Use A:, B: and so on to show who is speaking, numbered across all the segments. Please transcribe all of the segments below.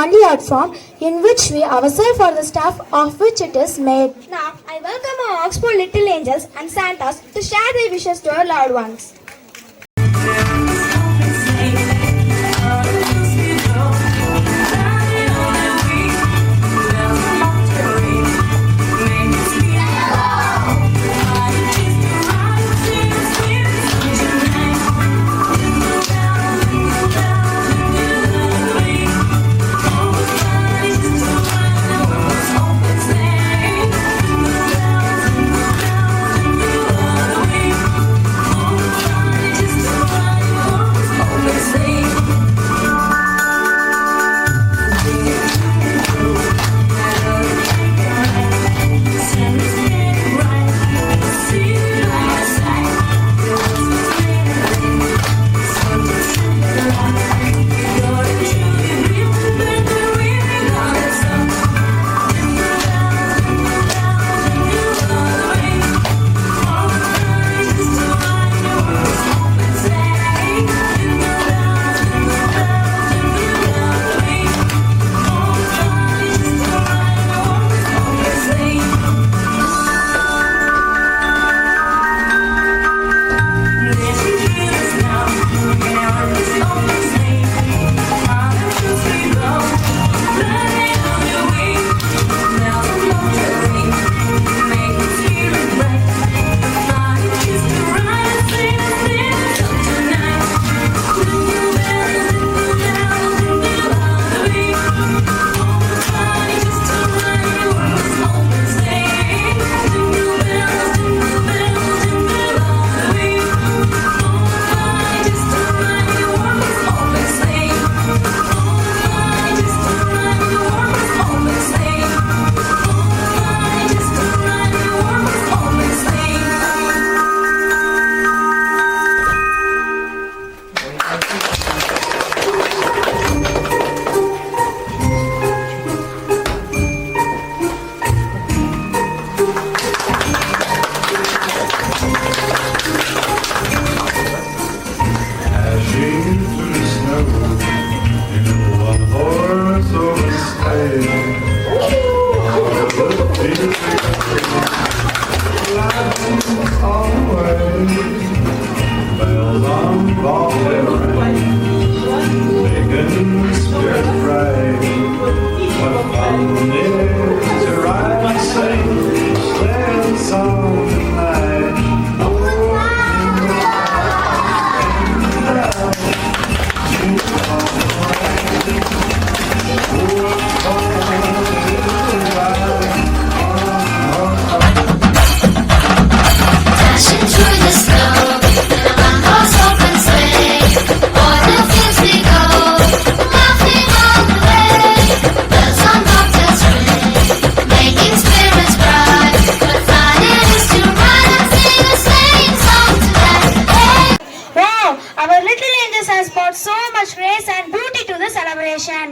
A: only art form in which we ourselves are the staff of which it is made.
B: Now, I welcome our Oxford little angels and Santas to share their wishes to our loved ones.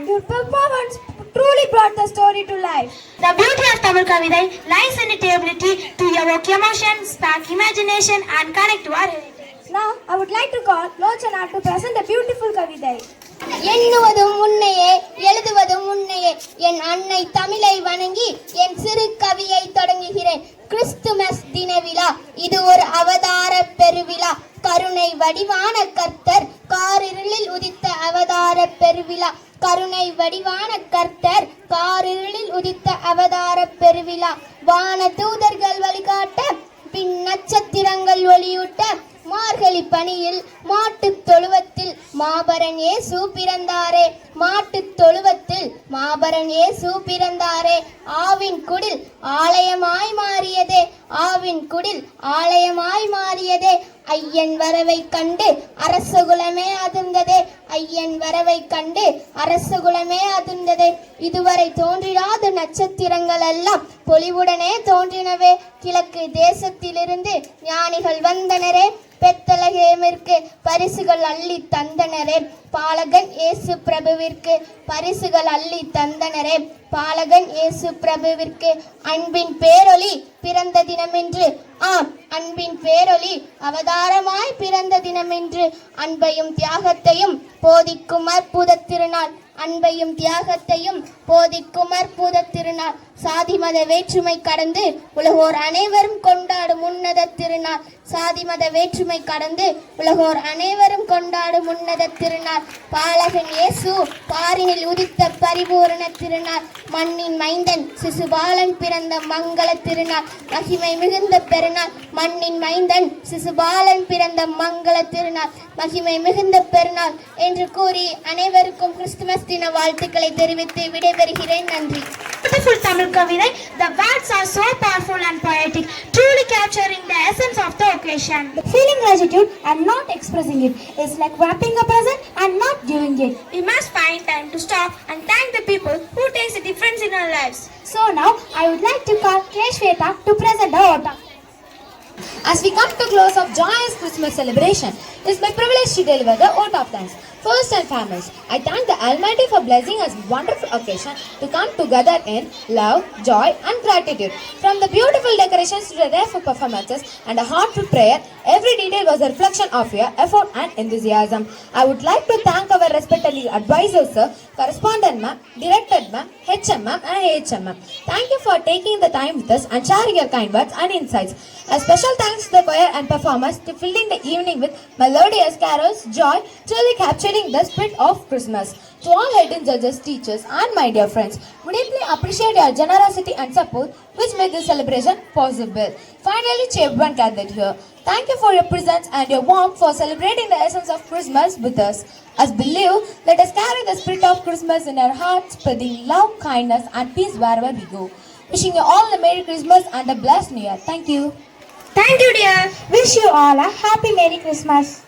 A: Your performance truly brought the story to life.
B: The beauty of Tamil Kavidai lies in its ability to evoke emotion, spark imagination and connect to our heritage.
A: Now, I would like to call Lochana to present the beautiful Kavidai.
C: எண்ணுவதும் உன்னையே எழுதுவதும் உன்னையே என் அன்னை தமிழை வணங்கி என் சிறு கவியை தொடங்குகிறேன். Christmas தின விழா இது ஒரு அவதார பெருவிழா. கருணை வடிவான கர்த்தர் காரிருளில் உதித்த அவதார பெருவிழா. கருணை வடிவான கர்த்தர் காரிருளில் உதித்த அவதார பெருவிழா. வான தூதர்கள் வழிகாட்ட பின் நட்சத்திரங்கள் ஒளியூட்ட மார்கழி பனியில் மாட்டுத் தொழுவத்தில் மாபரன் இயேசு பிறந்தாரே. மாட்டுத் தொழுவத்தில் மாபரன் இயேசு பிறந்தாரே. ஆவின் குடில் ஆலயமாய் மாறியதே. ஆவின் குடில் ஆலயமாய் மாறியதே. ஐயன் வரவை கண்டு அரசகுலமே அதிர்ந்ததே. ஐயன் வரவை கண்டு அரசகுலமே அதிர்ந்ததே. இதுவரை தோன்றிடாத நட்சத்திரங்கள் எல்லாம் பொலிவுடனே தோன்றினவே. கிழக்கு தேசத்திலிருந்து ஞானிகள் வந்தனரே. பெத்தலகேமிற்கு பரிசுகள் அள்ளி தந்தனரே. பாலகன் இயேசு பிரபுவிற்கு பரிசுகள் அள்ளி தந்தனரே. பாலகன் இயேசு பிரபுவிற்கு அன்பின் பேரொளி பிறந்த தினமென்று. ஆம், அன்பின் பேரொளி அவதாரமாய் பிறந்த தினமென்று. அன்பையும் தியாகத்தையும் போதிக்கும் அற்புத திருநாள். அன்பையும் தியாகத்தையும் போதிக்கும் அற்புத திருநாள். சாதி மத வேற்றுமை கடந்து உலகோர் அனைவரும் கொண்டாடும் உன்னத திருநாள். சாதி மத வேற்றுமை கடந்து உலகோர் அனைவரும் கொண்டாடும் உன்னத திருநாள். பாலகன் இயேசு பாரினில் உதித்த பரிபூரண திருநாள். மண்ணின் மைந்தன் சிசுபாலன் பிறந்த மங்கள திருநாள். மகிமை மிகுந்த பெருநாள். மண்ணின் மைந்தன் சிசுபாலன் பிறந்த மங்கள திருநாள். மகிமை மிகுந்த பெருநாள் என்று கூறி அனைவருக்கும் கிறிஸ்துமஸ் தின வாழ்த்துக்களை தெரிவித்து விடைபெறுகிறேன். நன்றி.
B: Beautiful Tamil Kavidai. The words are so powerful and poetic, truly capturing the essence of the occasion.
A: Feeling gratitude and not expressing it is like wrapping a present and not giving it.
B: We must find time to stop and thank the people who takes a difference in our lives.
A: So now I would like to call K. Shweta to present the OTA.
D: As we come to close of joyous Christmas celebration, it is my privilege to deliver the vote of thanks. First and foremost, I thank the Almighty for blessing us with wonderful occasion to come together in love, joy and gratitude. From the beautiful decorations to the rare performances and a heartfelt prayer, every detail was a reflection of your effort and enthusiasm. I would like to thank our respected advisors, sir, correspondent ma'am, director ma'am, HM ma'am and AHM ma'am. Thank you for taking the time with us and sharing your kind words and insights. A special thanks to the choir and performers to filling the evening with melodious carols, joy, truly capturing the spirit of Christmas. To all head judges, teachers and my dear friends, we deeply appreciate your generosity and support which made this celebration possible. Finally, to everyone gathered here, thank you for your presence and your warmth for celebrating the essence of Christmas with us. As believe, let us carry the spirit of Christmas in our hearts, spreading love, kindness and peace wherever we go. Wishing you all a Merry Christmas and a blessed New Year. Thank you.
B: Thank you, dear.
A: Wish you all a happy Merry Christmas.